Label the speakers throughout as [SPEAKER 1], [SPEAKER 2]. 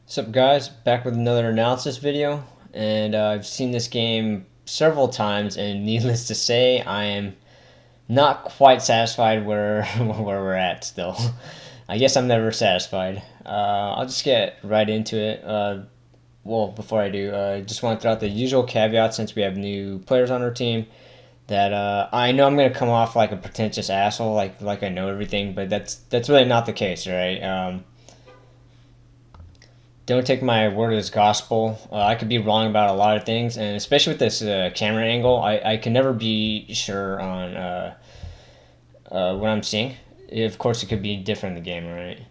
[SPEAKER 1] What's up, guys? Back with another analysis video, and I've seen this game several times, and needless to say, I am not quite satisfied where where we're at still. I guess I'm never satisfied. I'll just get right into it. Well, before I do, I just want to throw out the usual caveat since we have new players on our team that I know I'm gonna come off like a pretentious asshole, like I know everything, but that's really not the case, right? Don't take my word as gospel. I could be wrong about a lot of things, and especially with this camera angle, I can never be sure on what I'm seeing. Of course, it could be different in the game, right?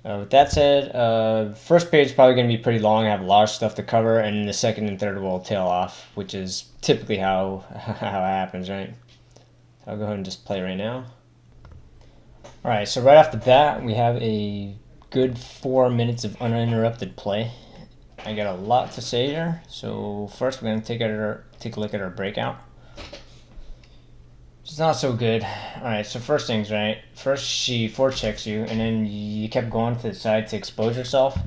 [SPEAKER 1] With that said, first page is probably going to be pretty long. I have a lot of stuff to cover, and the second and third will tail off, which is typically how how it happens, right? So I'll go ahead and just play right now. All right, so right off the bat, we have a good 4 minutes of uninterrupted play. I got a lot to say here. So first, we're gonna take a look at our breakout. It's not so good. All right. So first things right. First, she forechecks you, and then you kept going to the side to expose yourself.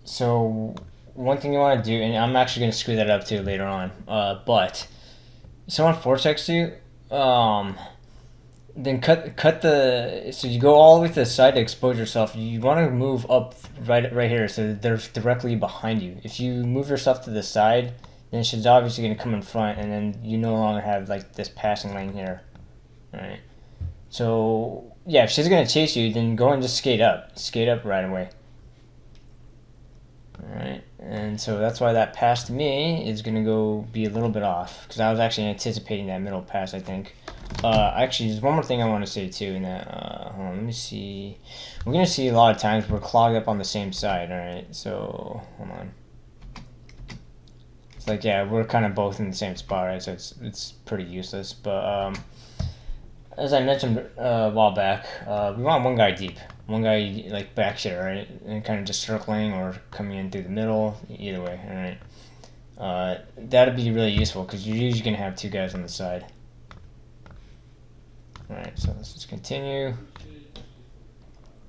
[SPEAKER 1] So one thing you want to do, and I'm actually gonna screw that up too later on. But if someone forechecks you, then cut the, so you go all the way to the side to expose yourself. You want to move up right here so they're directly behind you. If you move yourself to the side, then she's obviously going to come in front, and then you no longer have like this passing lane here. All right. So yeah, if she's going to chase you, then go and just skate up right away. All right. And so that's why that pass to me is going to go be a little bit off, because I was actually anticipating that middle pass, I think. Actually, there's one more thing I want to say too. In that, hold on, let me see. We're gonna see a lot of times we're clogged up on the same side. All right, so hold on. It's like, yeah, we're kind of both in the same spot, right? So it's pretty useless. But as I mentioned a while back, we want one guy deep, one guy like back here, right, and kind of just circling or coming in through the middle. Either way, all right. That'd be really useful because you're usually gonna have two guys on the side. Alright, so let's just continue.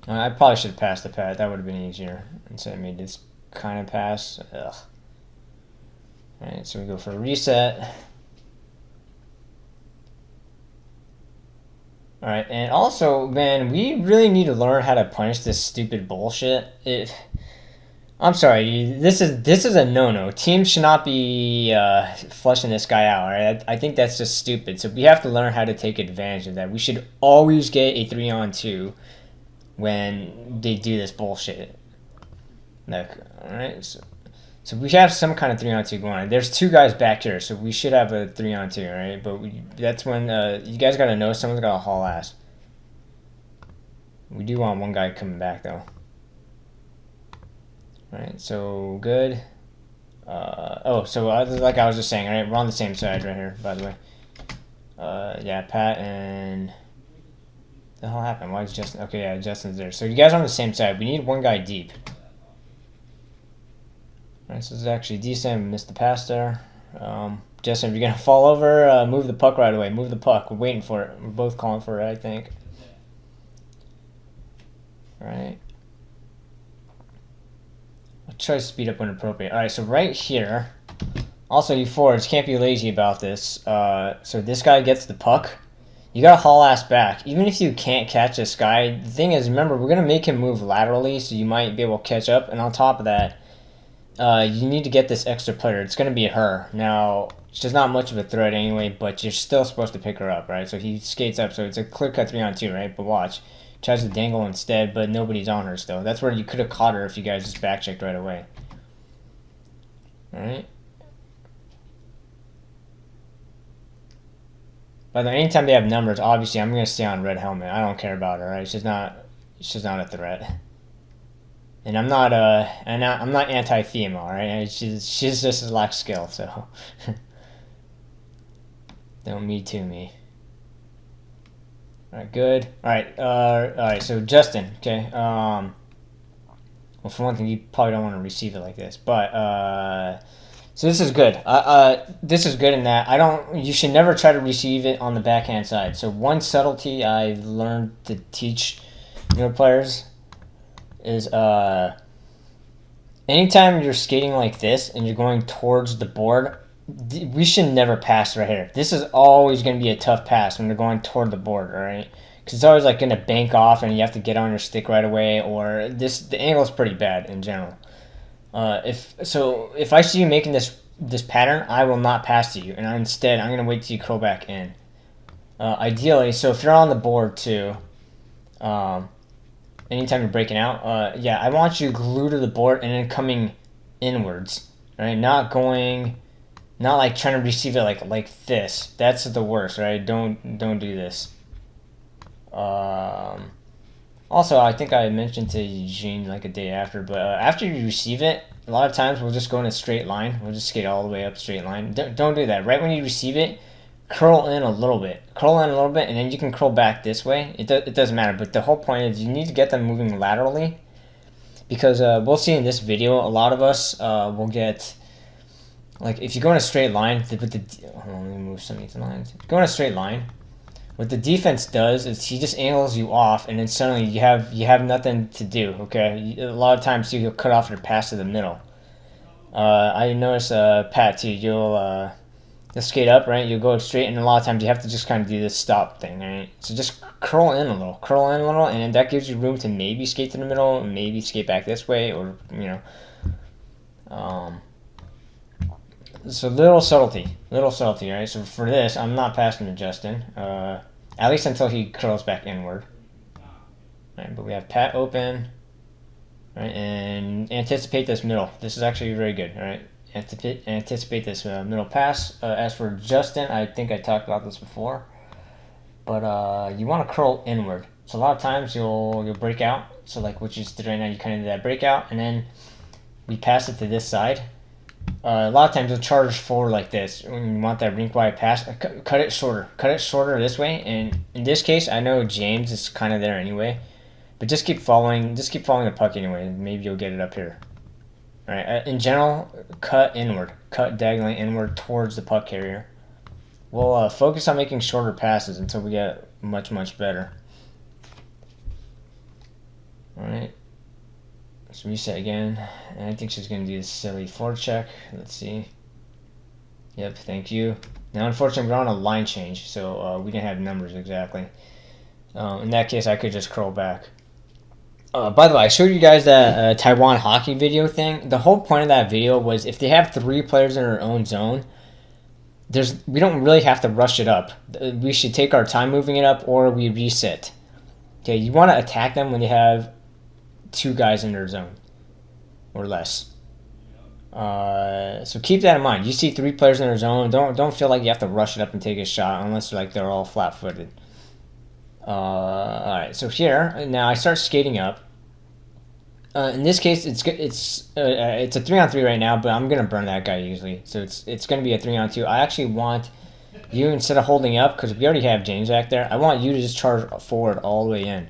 [SPEAKER 1] I probably should have passed the pad. That would have been easier instead of made this kind of pass. Ugh. Alright, so we go for a reset. Alright, and also, man, we really need to learn how to punish this stupid bullshit. I'm sorry, this is a no-no. Teams should not be flushing this guy out, right? I think that's just stupid. So we have to learn how to take advantage of that. We should always get a 3-on-2 when they do this bullshit. Like, all right, so we have some kind of 3-on-2 going on. There's two guys back here, so we should have a 3-on-2, right? But that's when you guys got to know someone's got to haul ass. We do want one guy coming back, though. Right, so good. So like I was just saying, right, we're on the same side right here, by the way. Yeah, Pat and the hell happened? Why is Justin? Okay, yeah, Justin's there. So you guys are on the same side. We need one guy deep. All right, so this is actually decent. We missed the pass there. Justin, if you're gonna fall over, move the puck right away. Move the puck. We're waiting for it. We're both calling for it, I think. All right. I'll try to speed up when appropriate. Alright, so right here, also you forwards can't be lazy about this. So this guy gets the puck. You gotta haul ass back. Even if you can't catch this guy, the thing is, remember, we're gonna make him move laterally, so you might be able to catch up. And on top of that, you need to get this extra player. It's gonna be her. Now, she's not much of a threat anyway, but you're still supposed to pick her up, right? So he skates up, so it's a clear-cut 3-on-2, right? But watch. Tries to dangle instead, but nobody's on her still. That's where you could have caught her if you guys just back-checked right away. Alright. By the way, anytime they have numbers, obviously I'm going to stay on red helmet. I don't care about her, right? She's not a threat. And I'm not anti-female, right? She's just a lack skill, so don't me too me. Alright, good. Alright, so Justin, okay. Well, for one thing, you probably don't want to receive it like this, but, so this is good. This is good in that you should never try to receive it on the backhand side. So one subtlety I've learned to teach newer players is anytime you're skating like this and you're going towards the board, we should never pass right here. This is always going to be a tough pass when you're going toward the board, all right? Because it's always like going to bank off and you have to get on your stick right away, or the angle is pretty bad in general. If I see you making this pattern, I will not pass to you, and instead I'm going to wait till you curl back in. Ideally, so if you're on the board too, anytime you're breaking out, yeah, I want you glued to the board and then coming inwards, right? Not like trying to receive it like this. That's the worst, right? Don't do this. Also, I think I mentioned to Eugene like a day after, but after you receive it, a lot of times we'll just go in a straight line. We'll just skate all the way up straight line. Don't do that. Right when you receive it, curl in a little bit. Curl in a little bit, and then you can curl back this way. It doesn't matter, but the whole point is you need to get them moving laterally, because we'll see in this video, a lot of us will get, like, if you go in a straight line, hold on, let me move some of these lines. Go in a straight line. What the defense does is he just angles you off, and then suddenly you have nothing to do. Okay, a lot of times you'll cut off your pass to the middle. I notice Pat too. You'll skate up, right? You'll go straight, and a lot of times you have to just kind of do this stop thing, right? So just curl in a little, and then that gives you room to maybe skate to the middle, maybe skate back this way, or So little subtlety, right? So for this, I'm not passing to Justin, at least until he curls back inward. Right, but we have Pat open, right, and anticipate this middle. This is actually very good, all right? Anticipate this middle pass. As for Justin, I think I talked about this before, but you want to curl inward. So a lot of times you'll break out. So like what you just did right now, you kind of did that breakout, and then we pass it to this side. A lot of times you'll charge forward like this when you want that rink wide pass. Cut it shorter this way. And in this case, I know James is kind of there anyway, but just keep following the puck anyway. And maybe you'll get it up here. All right. In general, cut diagonally inward towards the puck carrier. We'll focus on making shorter passes until we get much better. All right. Let's reset again. And I think she's going to do this silly forecheck. Let's see. Yep, thank you. Now, unfortunately, we're on a line change, so we didn't have numbers exactly. In that case, I could just curl back. By the way, I showed you guys that Taiwan hockey video thing. The whole point of that video was if they have 3 players in their own zone, we don't really have to rush it up. We should take our time moving it up, or we reset. Okay, you want to attack them when they have 2 guys in their zone or less. So keep that in mind. You see 3 players in their zone, don't feel like you have to rush it up and take a shot unless they're all flat-footed. Alright, so here now I start skating up. In this case, it's a 3-on-3 right now, but I'm gonna burn that guy usually. So it's gonna be a 3-on-2. I actually want you, instead of holding up, because we already have James back there, I want you to just charge forward all the way in.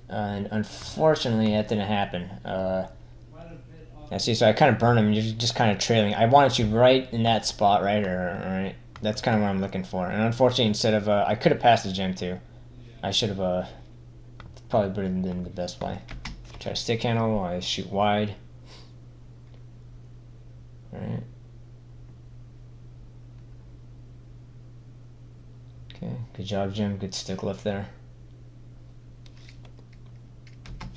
[SPEAKER 1] And unfortunately, that didn't happen. Yeah, see, so I kind of burned him, and you're just kind of trailing. I wanted you right in that spot right here, alright? That's kind of what I'm looking for. And unfortunately, instead of, I could have passed the gem too. I should have, probably would have been the best play. Try to stick handle, I shoot wide. Alright. Okay, good job, Jim. Good stick lift there.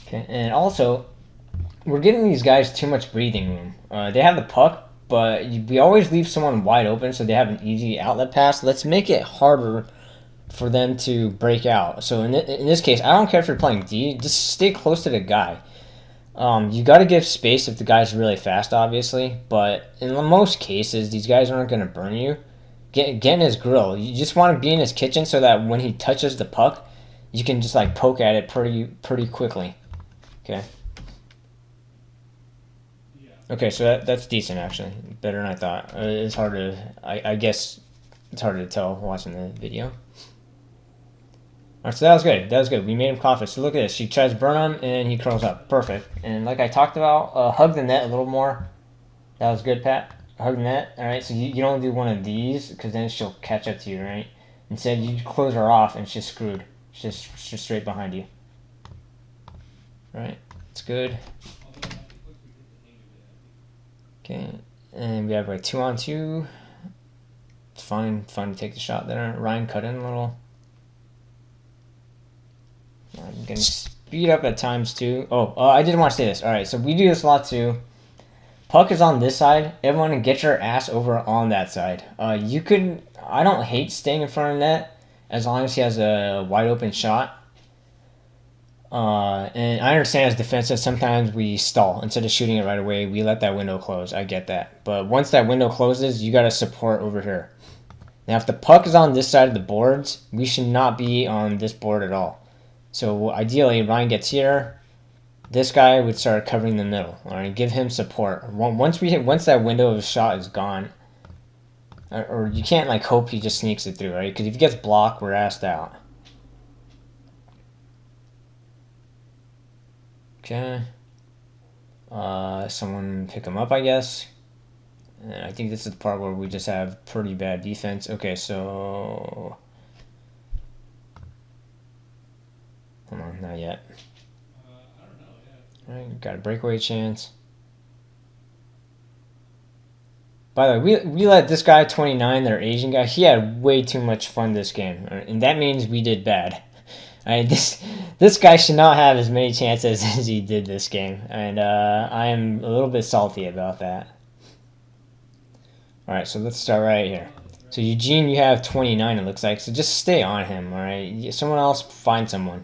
[SPEAKER 1] Okay, and also, we're giving these guys too much breathing room. They have the puck, but we always leave someone wide open so they have an easy outlet pass. Let's make it harder for them to break out. So in this case, I don't care if you're playing D, just stay close to the guy. You got to give space if the guy's really fast, obviously, but in most cases, these guys aren't going to burn you. Get in his grill. You just want to be in his kitchen so that when he touches the puck, you can just like poke at it pretty quickly. Okay. Okay, so that's decent actually. Better than I thought. It's hard to, I guess, it's hard to tell watching the video. Alright, so that was good. We made him cough it. So look at this. She tries to burn him, and he curls up. Perfect. And like I talked about, hug the net a little more. That was good, Pat. Hug the net. Alright, so you don't do one of these, because then she'll catch up to you, right? Instead, you close her off, and she's screwed. She's just straight behind you. Alright. It's good. Okay, and we have like 2-on-2. It's fun to take the shot there. Ryan cut in a little. I'm gonna speed up at times too. I didn't want to say this. All right, so we do this a lot too. Puck is on this side. Everyone get your ass over on that side. You could. I don't hate staying in front of net as long as he has a wide open shot. And I understand as defensive, sometimes we stall. Instead of shooting it right away, we let that window close. I get that. But once that window closes, you got to support over here. Now, if the puck is on this side of the boards, we should not be on this board at all. So ideally, Ryan gets here. This guy would start covering the middle. All right, give him support. Once that window of shot is gone, or you can't like hope he just sneaks it through, right? Because if he gets blocked, we're asked out. Okay. Someone pick him up, I guess. And I think this is the part where we just have pretty bad defense. Okay, so... Hold on, not yet.
[SPEAKER 2] I don't know, yeah.
[SPEAKER 1] Alright, got a breakaway chance. By the way, we let this guy, 29, their Asian guy, he had way too much fun this game. And that means we did bad. This guy should not have as many chances as he did this game. And I am a little bit salty about that. Alright, so let's start right here. So Eugene, you have 29, it looks like. So just stay on him, alright? Someone else, find someone.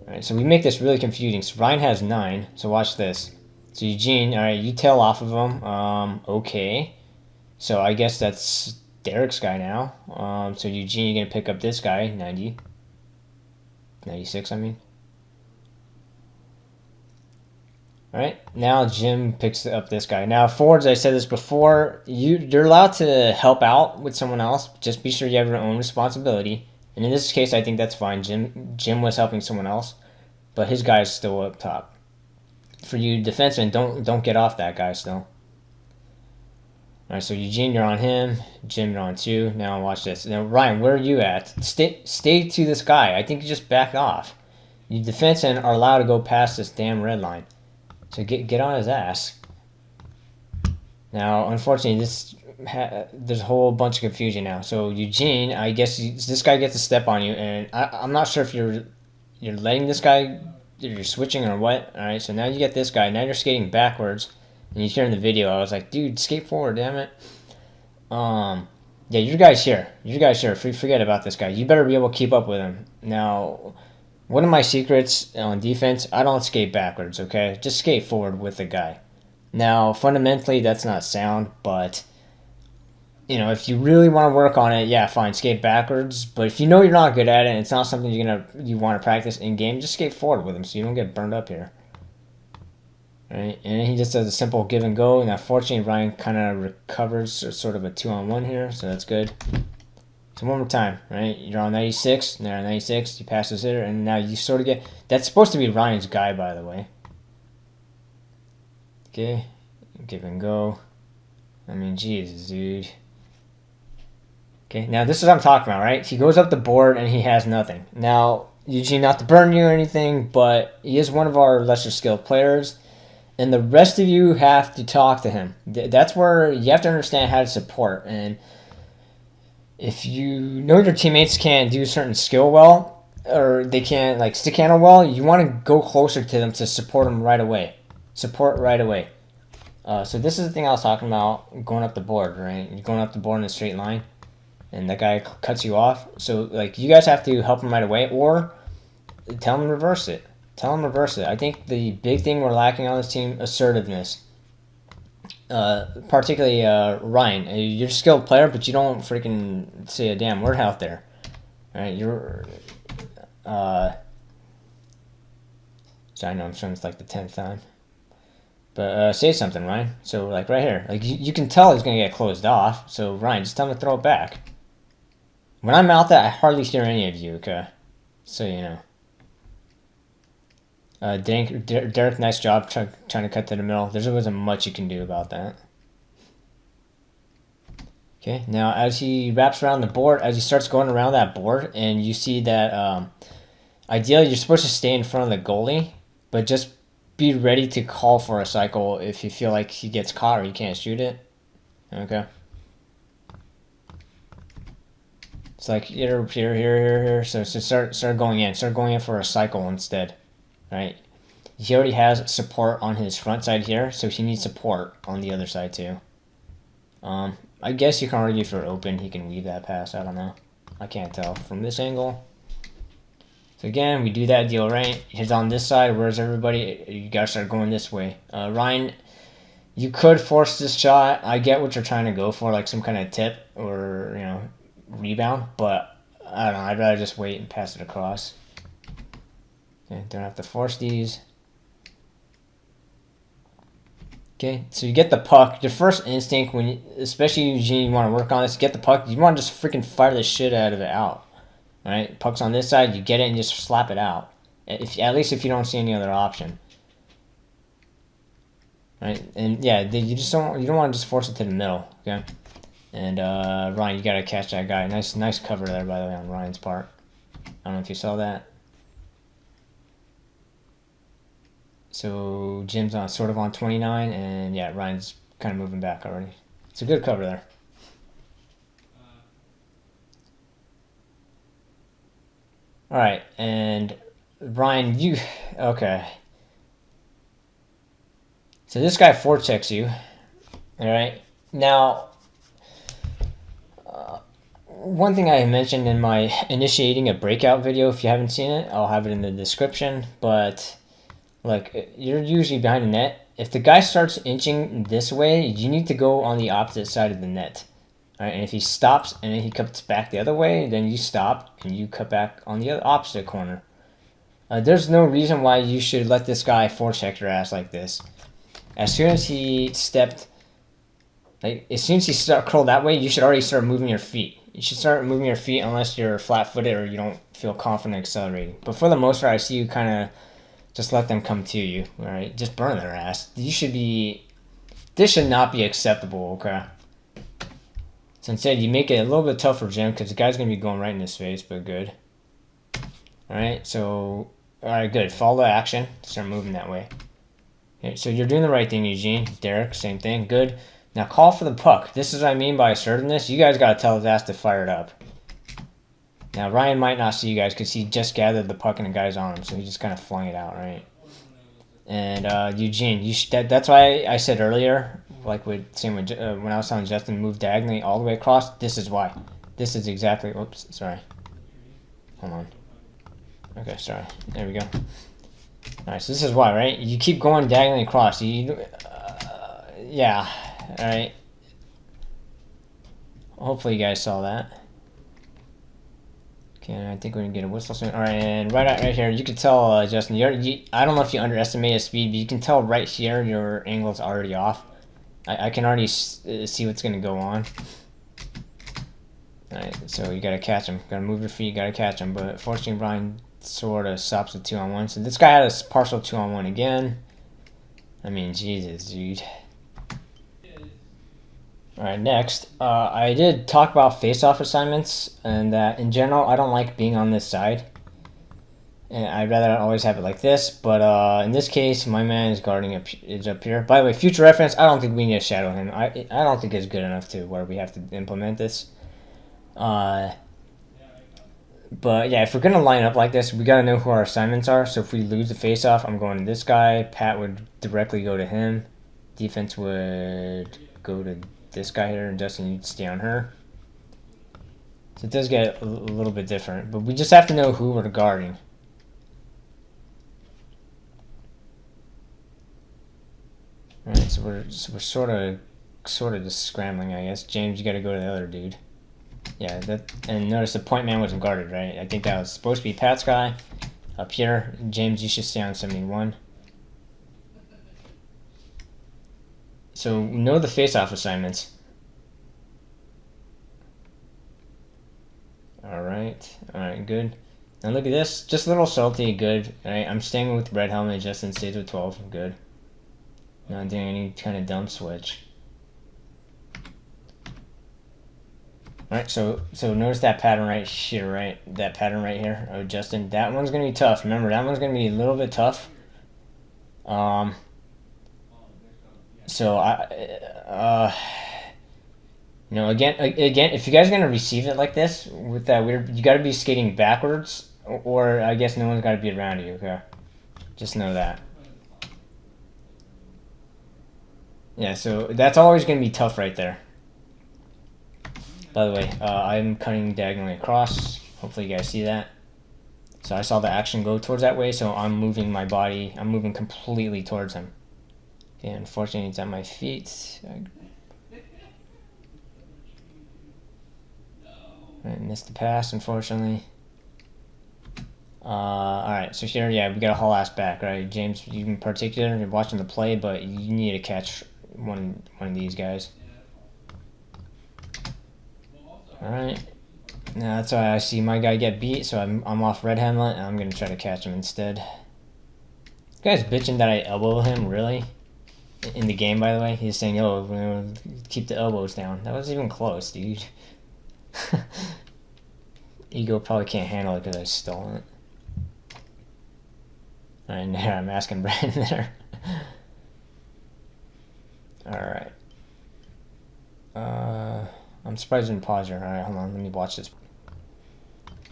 [SPEAKER 1] Alright, so we make this really confusing. So Ryan has 9, so watch this. So Eugene, alright, you tail off of him. Okay. So I guess that's Derek's guy now. So Eugene, you're going to pick up this guy, 90. 96, I mean. Alright, now Jim picks up this guy. Now, forwards, I said this before, you're allowed to help out with someone else. Just be sure you have your own responsibility. And in this case, I think that's fine. Jim was helping someone else, but his guy's still up top. For you defensemen, don't get off that guy still. Alright, so Eugene, you're on him. Jim, you're on 2. Now watch this. Now, Ryan, where are you at? Stay to this guy. I think you just back off. You defensemen are allowed to go past this damn red line. So get on his ass. Now, unfortunately, there's a whole bunch of confusion now. So Eugene, I guess this guy gets a step on you, and I'm not sure if you're letting this guy, if you're switching or what. All right, so now you get this guy. Now you're skating backwards, and you hear in the video, I was like, dude, skate forward, damn it. Yeah, your guy's here. Forget about this guy. You better be able to keep up with him. Now, one of my secrets on defense, I don't skate backwards, okay? Just skate forward with the guy. Now, fundamentally, that's not sound, but, you know, if you really want to work on it, yeah, fine, skate backwards. But if you know you're not good at it and it's not something you want to practice in-game, just skate forward with him so you don't get burned up here. Right? And he just does a simple give and go. Now, fortunately, Ryan kind of recovers sort of a 2-on-1 here, so that's good. So one more time, right? You're on 96, now on 96, you pass this hitter, and now you sort of get... That's supposed to be Ryan's guy, by the way. Okay, give and go. I mean, Jesus, dude. Okay, now this is what I'm talking about, right? He goes up the board and he has nothing. Now, Eugene, not to burn you or anything, but he is one of our lesser skilled players, and the rest of you have to talk to him. That's where you have to understand how to support, and if you know your teammates can't do certain skill well, or they can't like stick handle well, you want to go closer to them to support them right away. Support right away. So this is the thing I was talking about, going up the board, right? You're going up the board in a straight line, and that guy cuts you off. So like you guys have to help him right away, or tell him to reverse it. I think the big thing we're lacking on this team, assertiveness. Particularly Ryan, you're a skilled player, but you don't freaking say a damn word out there. All right, you're. So I know I'm sure it's like the 10th time, but say something, Ryan. So like right here, like you can tell he's gonna get closed off. So Ryan, just tell him to throw it back. When I'm out there, I hardly hear any of you. Okay, so you know. Derek, nice job trying to cut to the middle. There wasn't much you can do about that. Okay, now as he wraps around the board, as he starts going around that board, and you see that ideally you're supposed to stay in front of the goalie, but just be ready to call for a cycle if you feel like he gets caught or you can't shoot it. Okay. It's like here. So start going in. Start going in for a cycle instead, right? He already has support on his front side here, so he needs support on the other side too. I guess you can argue for open. He can weave that pass. I don't know. I can't tell from this angle. So again, we do that deal, right? He's on this side. Where's everybody? You gotta start going this way. Ryan, you could force this shot. I get what you're trying to go for, like some kind of tip or, rebound. But, I don't know. I'd rather just wait and pass it across. Okay, don't have to force these. Okay, so you get the puck. Your first instinct, especially Eugene, you want to work on this, get the puck. You want to just freaking fire the shit out of it out. Right, puck's on this side. You get it and just slap it out. At least if you don't see any other option. Right, and yeah, you don't want to just force it to the middle. Okay, and Ryan, you gotta catch that guy. Nice cover there, by the way, on Ryan's part. I don't know if you saw that. So Jim's sort of on 29, and yeah, Ryan's kind of moving back already. It's a good cover there. All right, and Ryan, okay. So this guy forechecks you. All right, now one thing I mentioned in my initiating a breakout video, if you haven't seen it, I'll have it in the description. But like, you're usually behind the net. If the guy starts inching this way, you need to go on the opposite side of the net. All right, and if he stops and then he cuts back the other way, then you stop and you cut back on the opposite corner. There's no reason why you should let this guy forecheck your ass like this. As soon as he curled that way, you should already start moving your feet. You should start moving your feet unless you're flat-footed or you don't feel confident accelerating. But for the most part, I see you kind of just let them come to you. All right, just burn their ass. This should not be acceptable. Okay. So instead, you make it a little bit tougher for Jim because the guy's going to be going right in his face, but good. Alright, so... Alright, good. Follow the action. Start moving that way. Okay, so you're doing the right thing, Eugene. Derek, same thing. Good. Now call for the puck. This is what I mean by assertiveness. You guys got to tell his ass to fire it up. Now, Ryan might not see you guys because he just gathered the puck and the guy's on him, so he just kind of flung it out, right? And Eugene, that's why I said earlier, like when I was telling Justin, move diagonally all the way across. This is why. This is exactly. Oops, sorry. Hold on. Okay, sorry. There we go. All right, so this is why, right? You keep going diagonally across. Yeah. All right. Hopefully you guys saw that. Okay, I think we're gonna get a whistle soon. All right, and right here, you can tell, Justin. I don't know if you underestimate his speed, but you can tell right here your angle's already off. I can already see what's gonna go on. All right, so you gotta catch him. Gotta move your feet. Gotta catch him. But fortunately, Brian sort of stops the 2-on-1. So this guy had a partial 2-on-1 again. I mean, Jesus, dude. Alright, next. I did talk about face-off assignments, and that in general, I don't like being on this side. And I'd rather always have it like this, but in this case, my man is guarding up here. By the way, future reference, I don't think we need to shadow him. I don't think it's good enough to where we have to implement this. But yeah, if we're going to line up like this, we got to know who our assignments are. So if we lose the face-off, I'm going to this guy. Pat would directly go to him. Defense would go to this guy here, and Justin, you'd stay on her. So it does get a little bit different, but we just have to know who we're guarding. Alright, so we're sort of just scrambling, I guess. James, you got to go to the other dude. Yeah, and notice the point man wasn't guarded, right? I think that was supposed to be Pat's guy up here. James, you should stay on 71. So know the face-off assignments. Alright, good. Now look at this, just a little salty, good. Alright, I'm staying with red helmet, Justin stays with 12, good. Not doing any kind of dumb switch. Alright, so notice that pattern right here, right? That pattern right here, oh Justin, that one's going to be tough. Remember, that one's going to be a little bit tough. Um, so again, if you guys are gonna receive it like this with that weird, you got to be skating backwards, or I guess no one's got to be around you. Okay, just know that. Yeah, so that's always gonna be tough right there. By the way, I'm cutting diagonally across. Hopefully you guys see that. So I saw the action go towards that way, so I'm moving my body. I'm moving completely towards him. Okay, unfortunately, it's at my feet. I missed the pass, unfortunately. Alright, so here, yeah, we got to haul ass back, right? James, you in particular, you're watching the play, but you need to catch one of these guys. Alright. Now that's why I see my guy get beat, so I'm off red helmet, and I'm going to try to catch him instead. This guy's bitching that I elbow him, really? In the game, by the way. He's saying, oh, keep the elbows down. That wasn't even close, dude. Ego probably can't handle it because I stole it. Alright, now I'm asking Brandon there. Alright. I'm surprised I didn't pause here. Alright, hold on. Let me watch this.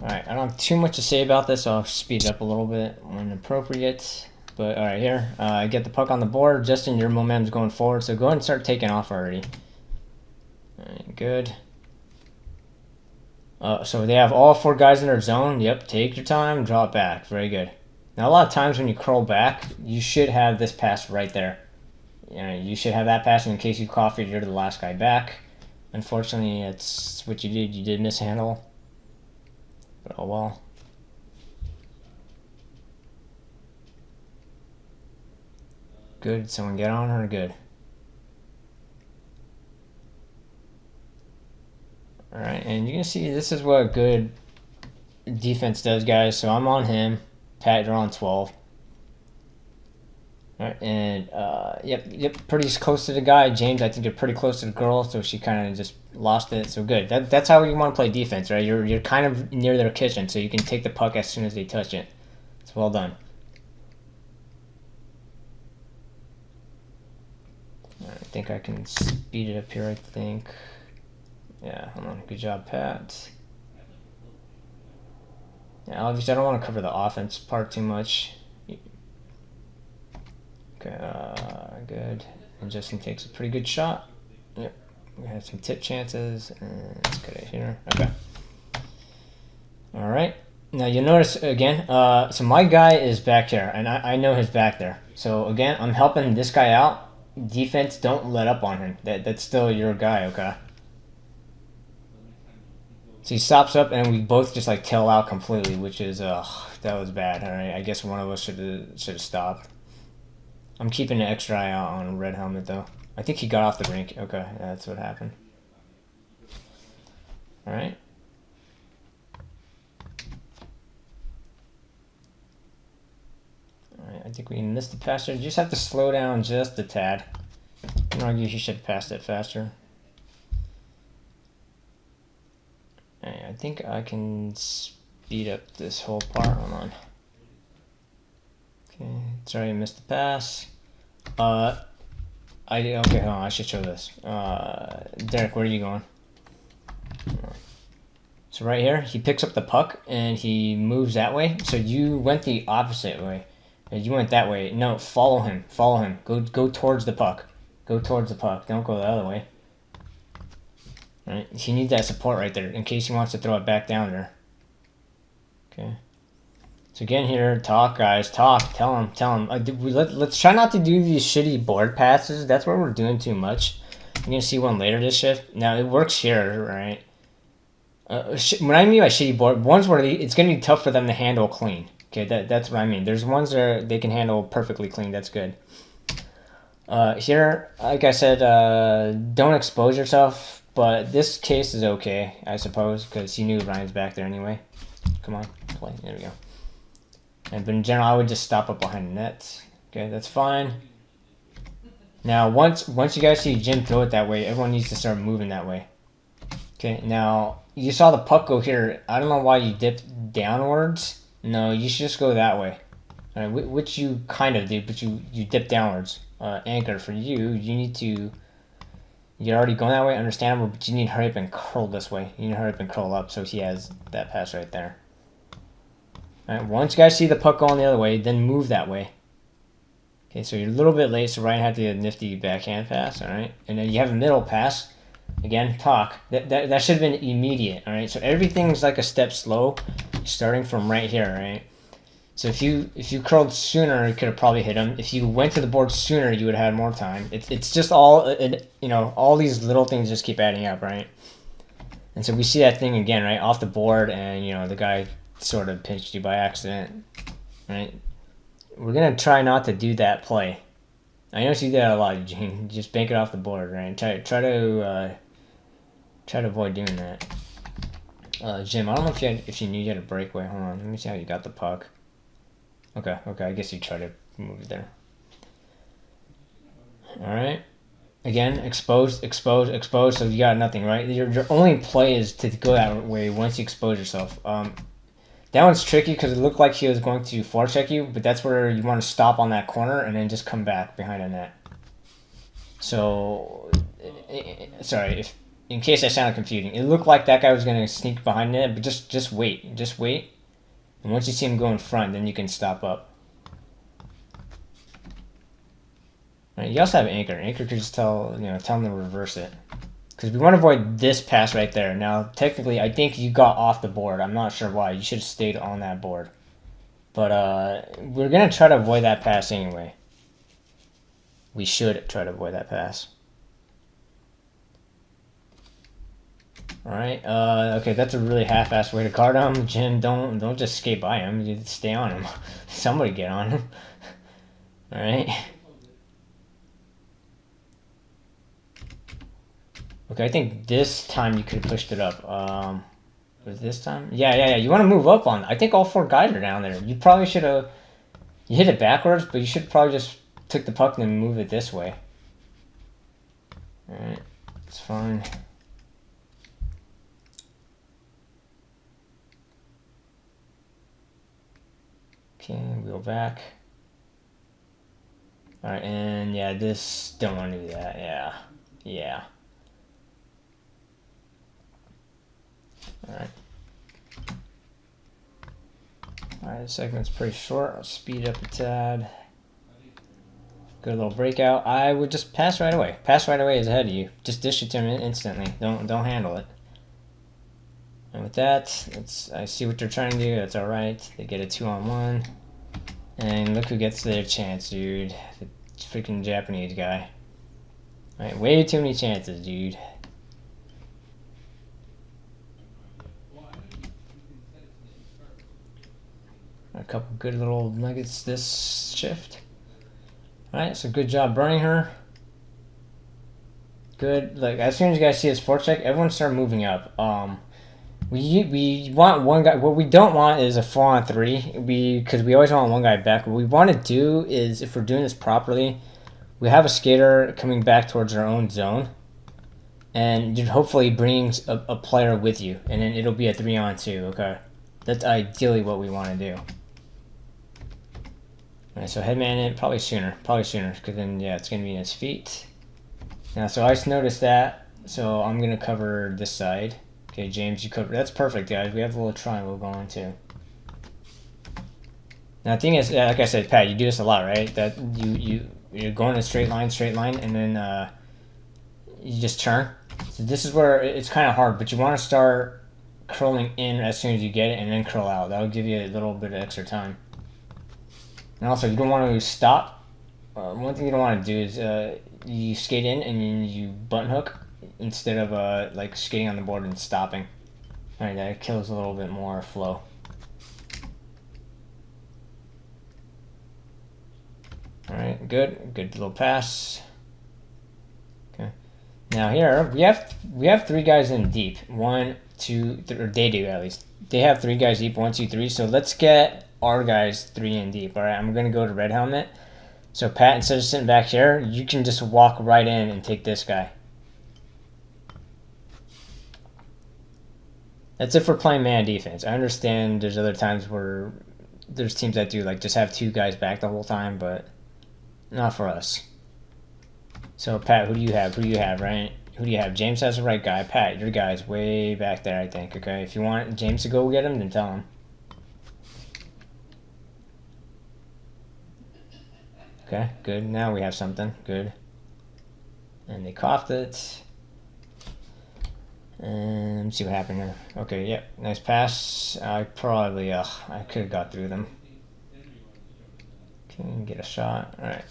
[SPEAKER 1] Alright, I don't have too much to say about this, so I'll speed it up a little bit when appropriate. But alright, here. I get the puck on the board. Justin, your momentum's going forward, so go ahead and start taking off already. Alright, good. So they have all 4 guys in their zone. Yep, take your time, draw it back. Very good. Now, a lot of times when you curl back, you should have this pass right there. You should have that pass in case you cough it, you're the last guy back. Unfortunately, it's what you did. You did mishandle. But oh well. Good. Someone get on her. Good. Alright, and you can see this is what good defense does, guys. So I'm on him. Pat, you're on 12. Alright, and yep, pretty close to the guy. James, I think you're pretty close to the girl, so she kind of just lost it. So good. That's how you want to play defense, right? You're kind of near their kitchen, so you can take the puck as soon as they touch it. It's well done. Alright, I think I can speed it up here, I think. Yeah, hold on. Good job, Pat. Yeah, obviously I don't want to cover the offense part too much. Okay, good. And Justin takes a pretty good shot. Yep. We have some tip chances, and let's get it here. Okay. All right. Now you'll notice again. So my guy is back here, and I know he's back there. So again, I'm helping this guy out. Defense, don't let up on him. That's still your guy, okay? So he stops up, and we both just like tail out completely, which is that was bad. All right, I guess one of us should have stopped. I'm keeping an extra eye out on red helmet though. I think he got off the rink. Okay, that's what happened. All right. All right, I think we missed the pass there. You just have to slow down just a tad. I can argue he should have passed it faster. I think I can speed up this whole part. Hold on. Okay, sorry I missed the pass. Okay, hold on, I should show this. Derek, where are you going? So right here, he picks up the puck and he moves that way. So you went the opposite way. You went that way. No, follow him. Follow him. Go towards the puck. Go towards the puck. Don't go the other way. Right? He needs that support right there in case he wants to throw it back down there. Okay. So again here, talk guys, talk. Tell him. Let's try not to do these shitty board passes. That's what we're doing too much. You're gonna see one later this shift. Now it works here, right? When I mean by shitty board, ones where it's gonna be tough for them to handle clean. Okay, that's what I mean. There's ones where they can handle perfectly clean. That's good. Here, like I said, don't expose yourself. But this case is okay, I suppose, because he knew Ryan's back there anyway. Come on, play. There we go. But in general, I would just stop up behind the net. Okay, that's fine. Now, once you guys see Jim throw it that way, everyone needs to start moving that way. Okay, now, you saw the puck go here. I don't know why you dipped downwards. No, you should just go that way. which you kind of do, but you dip downwards. Anchor for you, you need to. You're already going that way, understandable, but you need to hurry up and curl this way. You need to hurry up and curl up so he has that pass right there. All right, once you guys see the puck going the other way, then move that way. Okay, so you're a little bit late, so Ryan had to get a nifty backhand pass, all right? And then you have a middle pass. Again, talk. That should have been immediate, all right? So everything's like a step slow, starting from right here, right? So if you curled sooner, you could have probably hit him. If you went to the board sooner, you would have had more time. It's just all all these little things just keep adding up, right? And so we see that thing again, right, off the board, and the guy sort of pinched you by accident, right? We're gonna try not to do that play. I know you do that a lot, Eugene. Just bank it off the board, right? Try to avoid doing that. Jim, I don't know if you knew you had a breakaway. Hold on, let me see how you got the puck. Okay. I guess you try to move it there. All right. Again, exposed. So you got nothing, right? Your only play is to go that way once you expose yourself. That one's tricky because it looked like he was going to forecheck you, but that's where you want to stop on that corner and then just come back behind the net. So, sorry, if in case I sounded confusing, it looked like that guy was going to sneak behind the net, but just wait, and once you see him go in front, then you can stop up. Right, you also have anchor. Anchor could just tell him to reverse it. Because we want to avoid this pass right there. Now, technically, I think you got off the board. I'm not sure why. You should have stayed on that board. But we're going to try to avoid that pass anyway. We should try to avoid that pass. Alright, okay, that's a really half-assed way to guard him. Jim, don't just skate by him. You stay on him. Somebody get on him. Alright. Okay, I think this time you could have pushed it up. Was this time? Yeah. You want to move up on. I think all 4 guys are down there. You probably should have. You hit it backwards, but you should probably just took the puck and then move it this way. All right, it's fine. Okay, wheel back. All right, and yeah, this don't want to do that. Yeah. Alright, this segment's pretty short. I'll speed up a tad. Good little breakout. I would just pass right away. Pass right away is ahead of you. Just dish it to him instantly. Don't handle it. And with that, I see what they're trying to do. That's alright. They get a 2-on-1. And look who gets their chance, dude. The freaking Japanese guy. Alright, way too many chances, dude. A couple good little nuggets this shift. Alright, so good job burning her. Good. Like, as soon as you guys see his forecheck, everyone start moving up. We want one guy. What we don't want is a 4-on-3. Because we always want one guy back. What we want to do is, if we're doing this properly, we have a skater coming back towards our own zone. And you'd hopefully bring a player with you. And then it'll be a 3-on-2, okay? That's ideally what we want to do. Alright, so headman it probably sooner, because then it's gonna be in his feet. Now, so I just noticed that, so I'm gonna cover this side. Okay, James, you cover. That's perfect, guys. We have a little triangle going too. Now, the thing is, like I said, Pat, you do this a lot, right? That you're going in a straight line, and then you just turn. So this is where it's kind of hard, but you want to start curling in as soon as you get it, and then curl out. That'll give you a little bit of extra time. And also, you don't want to stop. One thing you don't want to do is you skate in and you button hook instead of like skating on the board and stopping. All right, that kills a little bit more flow. All right, good little pass. Okay. Now here we have 3 guys in deep. 1, 2, or they do at least. They have 3 guys deep. 1, 2, 3. So let's get our guys 3 in deep. All right, I'm gonna go to red helmet. So Pat, instead of sitting back here, you can just walk right in and take this guy. That's if we're playing man defense. I understand there's other times where there's teams that do like just have two guys back the whole time, but not for us. So Pat, who do you have? Who do you have? Right? Who do you have? James has the right guy. Pat, your guy's way back there, I think. Okay, if you want James to go get him, then tell him. Okay, good. Now we have something. Good. And they coughed it. And see what happened here. Okay, yep. Nice pass. I could have got through them. Can get a shot. Alright.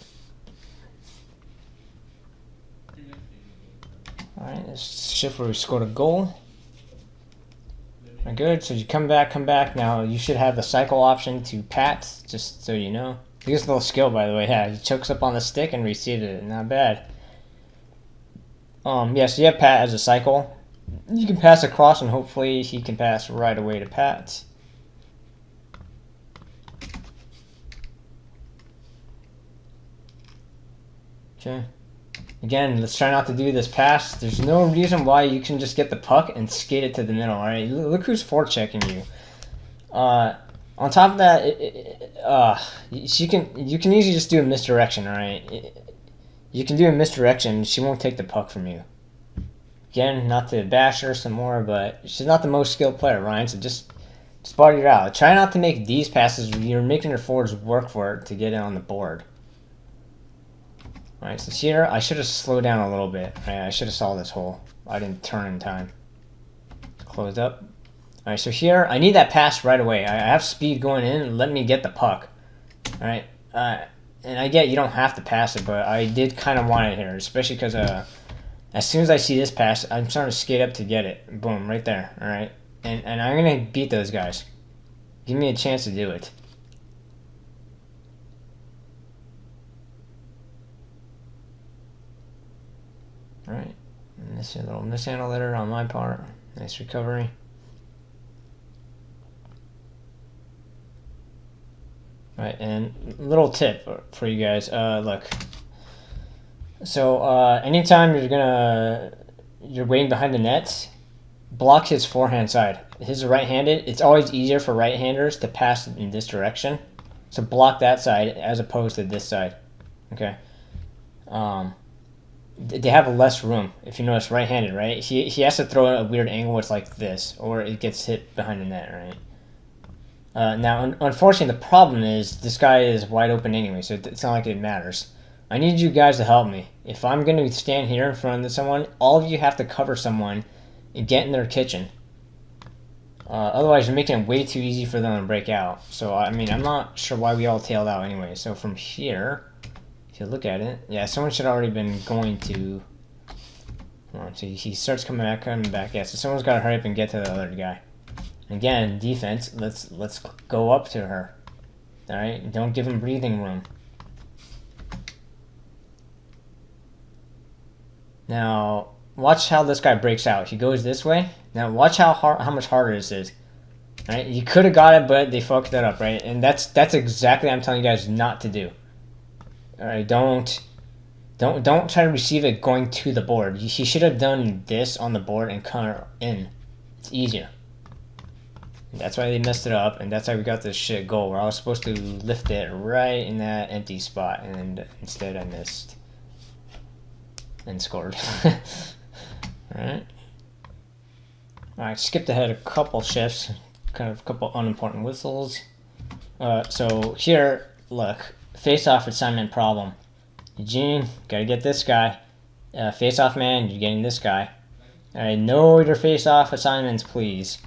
[SPEAKER 1] Alright, let's shift where we scored a goal. Good, so you come back. Now you should have the cycle option to Pat, just so you know. He gets a little skill, by the way. Yeah, he chokes up on the stick and receives it. Not bad. Yeah, so you have Pat as a cycle. You can pass across, and hopefully he can pass right away to Pat. Okay. Again, let's try not to do this pass. There's no reason why you can just get the puck and skate it to the middle, alright? Look who's forechecking you. On top of that, you can easily just do a misdirection, alright? You can do a misdirection, she won't take the puck from you. Again, not to bash her some more, but she's not the most skilled player, Ryan, so just body her out. Try not to make these passes. You're making your forwards work for it to get it on the board. Alright, so here, I should have slowed down a little bit. Right, I should have saw this hole. I didn't turn in time. Closed up. Alright, so here, I need that pass right away. I have speed going in. Let me get the puck. Alright, and I get you don't have to pass it, but I did kind of want it here, especially because as soon as I see this pass, I'm starting to skate up to get it. Boom, right there. Alright, and I'm going to beat those guys. Give me a chance to do it. Alright, this is a little mishandle there on my part. Nice recovery. Right, and little tip for you guys. Look. So anytime you're waiting behind the net, block his forehand side. His right-handed. It's always easier for right-handers to pass in this direction. So block that side as opposed to this side. Okay. They have less room. If you notice, right-handed, right? He has to throw a weird angle where it's like this, or it gets hit behind the net, right? Now, unfortunately, the problem is this guy is wide open anyway, so it's not like it matters. I need you guys to help me. If I'm going to stand here in front of someone, all of you have to cover someone and get in their kitchen. Otherwise, you're making it way too easy for them to break out. So, I mean, I'm not sure why we all tailed out anyway. So, from here, if you look at it, yeah, someone should have already been going to... Hold on, so he starts coming back. Yeah, so someone's got to hurry up and get to the other guy. Again, defense, let's go up to her. Alright? Don't give him breathing room. Now, watch how this guy breaks out. He goes this way. Now, watch how much harder this is. Right? You could have got it, but they fucked that up, right? And that's exactly what I'm telling you guys not to do. Alright, don't try to receive it going to the board. He should have done this on the board and cut in. It's easier. That's why they messed it up, and that's how we got this shit goal where I was supposed to lift it right in that empty spot, and instead I missed and scored. Alright. Alright, skipped ahead a couple shifts, kind of a couple unimportant whistles. So here, look, face-off assignment problem. Eugene, gotta get this guy. Face-off man, you're getting this guy. Alright, know your face-off assignments, please.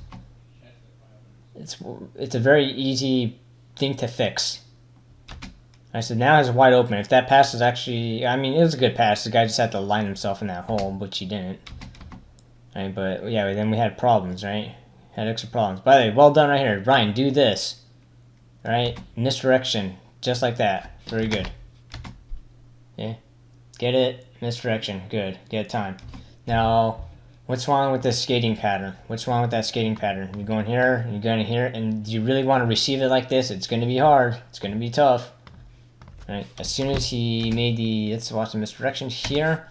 [SPEAKER 1] It's a very easy thing to fix. Alright, so now it's wide open. If that pass is actually... I mean, it was a good pass. The guy just had to line himself in that hole, which he didn't. Alright, but yeah, then we had problems, right? Had extra problems. By the way, well done right here. Ryan, do this. Alright, misdirection. Just like that. Very good. Yeah. Get it? Misdirection. Good. Get time. Now... what's wrong with this skating pattern? What's wrong with that skating pattern? You're going here, you're going here, and you really want to receive it like this? It's going to be hard. It's going to be tough. Right? As soon as he made the... let's watch the misdirection here.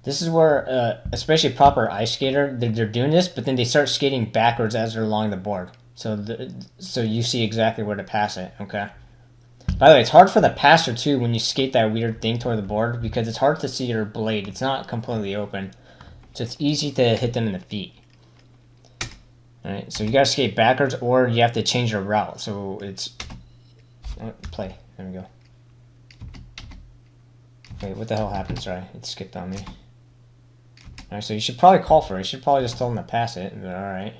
[SPEAKER 1] This is where, especially proper ice skater, they're doing this, but then they start skating backwards as they're along the board. So you see exactly where to pass it. Okay. By the way, it's hard for the passer too when you skate that weird thing toward the board because it's hard to see your blade. It's not completely open, so it's easy to hit them in the feet. All right, so you gotta skate backwards, or you have to change your route. So it's play. There we go. Wait, what the hell happened? Sorry, it skipped on me. All right, so you should probably call for it. You should probably just tell them to pass it. But all right.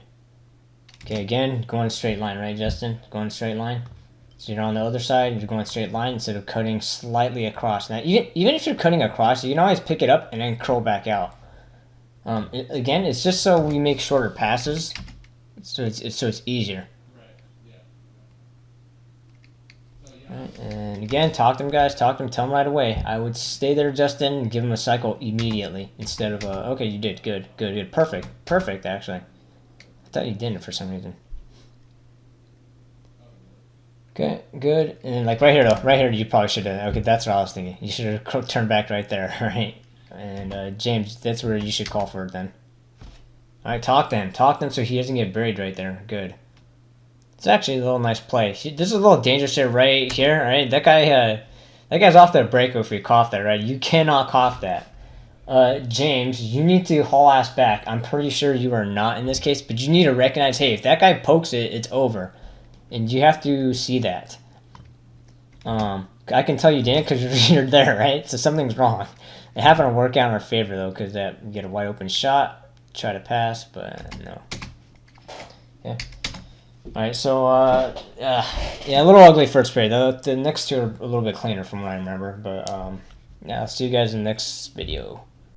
[SPEAKER 1] Okay, again, going straight line, right, Justin? Going straight line. So you're on the other side, you're going straight line instead of cutting slightly across. Now, even if you're cutting across, you can always pick it up and then curl back out. Again, it's just so we make shorter passes, so it's easier.
[SPEAKER 2] Right. Yeah. So yeah.
[SPEAKER 1] Right, and again, talk to them, guys. Talk to them. Tell them right away. I would stay there, Justin, and give them a cycle immediately instead of okay, you did good, perfect. Actually, I thought you didn't for some reason. Okay, good. And like right here though, right here you probably should have. Okay, that's what I was thinking. You should have turned back right there, right? And James, that's where you should call for it then. All right, talk to him so he doesn't get buried right there. Good. It's actually a little nice play. This is a little dangerous here, right here. All right, that guy's off the break if we cough that, right? You cannot cough that. James, you need to haul ass back. I'm pretty sure you are not in this case, but you need to recognize, hey, if that guy pokes it, it's over. And you have to see that. I can tell you, Dan, because you're there, right? So something's wrong. It happened to work out in our favor, though, because you get a wide open shot, try to pass, but no. Yeah. All right, so, yeah, a little ugly first period. The next two are a little bit cleaner from what I remember. But, yeah, I'll see you guys in the next video.